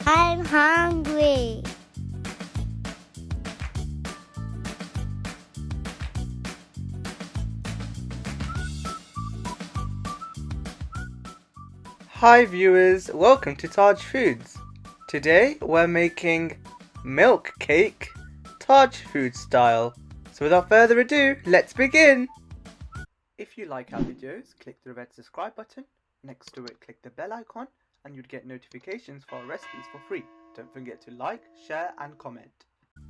I'm hungry. Hi viewers, welcome to Taj Foods. Today we're making milk cake, Taj Food style. So without further ado, let's begin! If you like our videos, click the red subscribe button. Next to it, click the bell icon and you'd get notifications for our recipes for free. Don't forget to like, share and comment.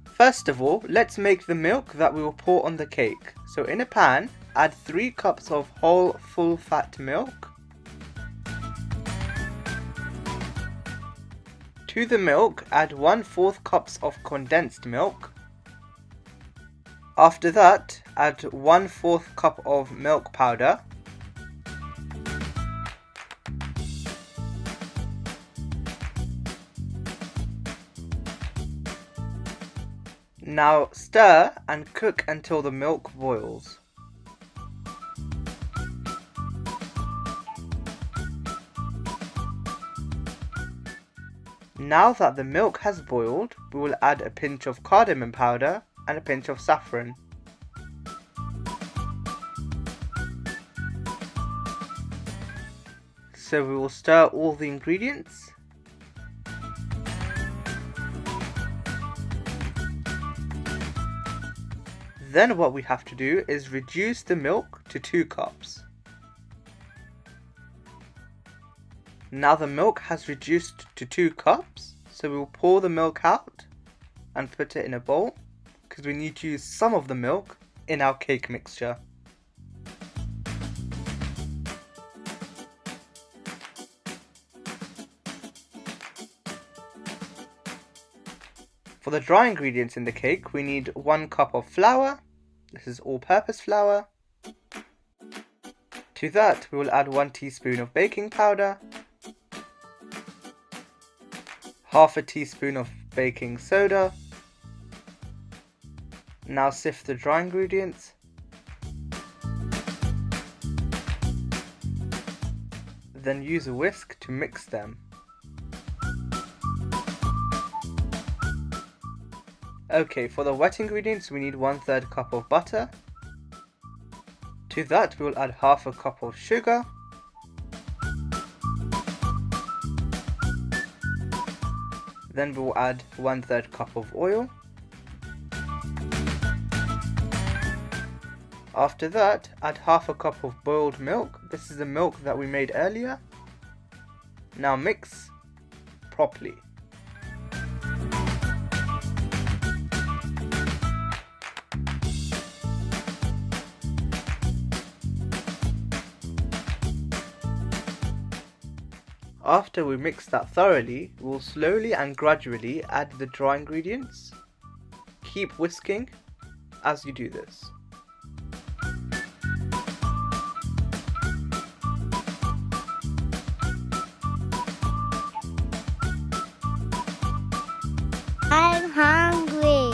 First of all, let's make the milk that we will pour on the cake. So in a pan, add 3 cups of whole full fat milk. To the milk, add 1/4 cups of condensed milk. After that, add 1/4 cup of milk powder. Now stir and cook until the milk boils. Now that the milk has boiled, we will add a pinch of cardamom powder and a pinch of saffron. So we will stir all the ingredients. Then what we have to do is reduce the milk to 2 cups. Now the milk has reduced to 2 cups, so we will pour the milk out and put it in a bowl because we need to use some of the milk in our cake mixture. For the dry ingredients in the cake, we need 1 cup of flour. This is all-purpose flour. To that, we will add 1 teaspoon of baking powder, half a teaspoon of baking soda. Now sift the dry ingredients. Then use a whisk to mix them. Okay, for the wet ingredients we need 1/3 cup of butter. To that we will add half a cup of sugar. Then we will add 1/3 cup of oil. After that, add half a cup of boiled milk. This is the milk that we made earlier. Now mix properly. After we mix that thoroughly, we will slowly and gradually add the dry ingredients. Keep whisking as you do this. I'm hungry.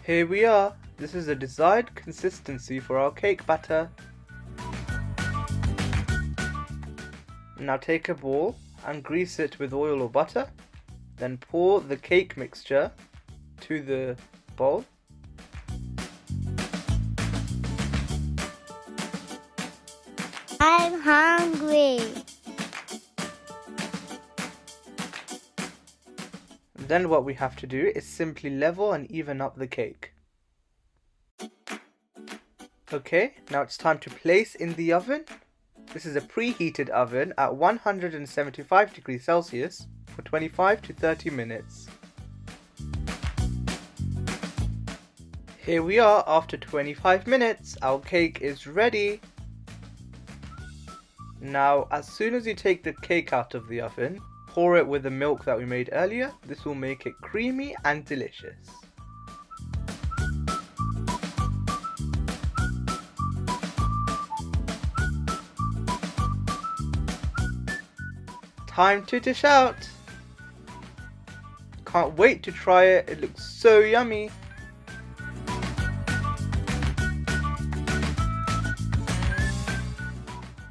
Here we are. This is the desired consistency for our cake batter. Now take a ball and grease it with oil or butter. Then pour the cake mixture to the bowl. I'm hungry. Then what we have to do is simply level and even up the cake. Okay, now it's time to place in the oven. This is a preheated oven at 175 degrees Celsius for 25 to 30 minutes. Here we are after 25 minutes. Our cake is ready. Now, as soon as you take the cake out of the oven, pour it with the milk that we made earlier. This will make it creamy and delicious. Time to dish out! Can't wait to try it, it looks so yummy!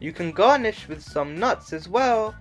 You can garnish with some nuts as well.